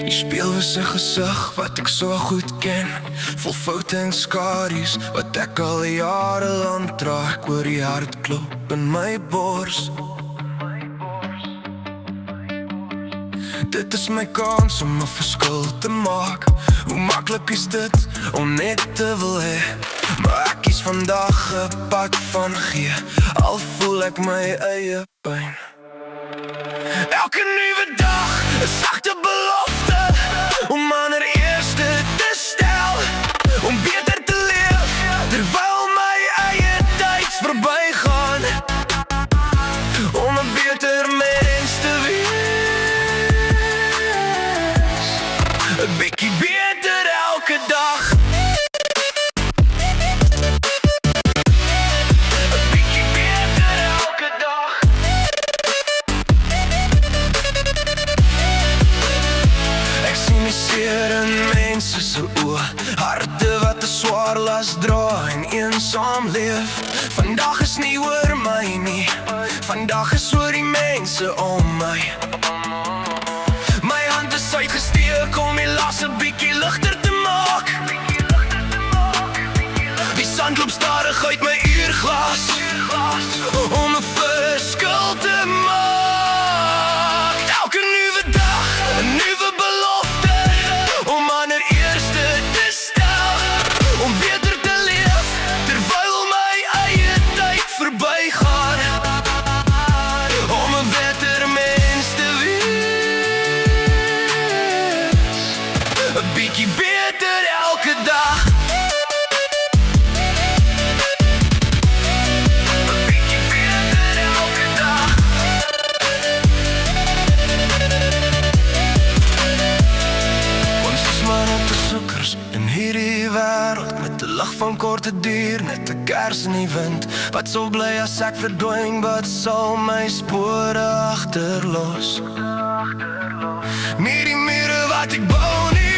Die speel is 'n gesig wat ek so goed ken, vol foute en skadu's wat ek al jare lang dra. Ek hoor die hartklop in my bors. Dit is my kans om 'n verskil te maak. Hoe maklik is dit om net te wil hê, maar ek kies vandag 'n pad van gee, al voel ek my eie pyn. Elke nuwe dag 'n sagte belofte om aan haar eerste te stel, om beter te leef terwyl my eie tyds verbygaan, om 'n beter mens te wees, 'n bietjie beter elke dag. Mense se oë, harte wat 'n swaar las dra en eensaam leef. Vandag is nie oor my nie, vandag is oor die mense om my. My hand is uitgesteek om die las 'n bietjie ligter te maak. Die sand loop stadig uit my uurglas om 'n verskil te maak. Elke nuwe dag 'n nuwe belofte om aan haar eerste te stel, om beter te leef terwyl my eie tyd verbygaan, om 'n beter mens te wees, 'n bietjie beter elke dag. In hierdie wêreld met 'n lag van korte duur, net 'n kers in die wind. Wat sou bly as ek verdwyn, wat sal my spore agterlos? Nie die mure wat ek bou nie,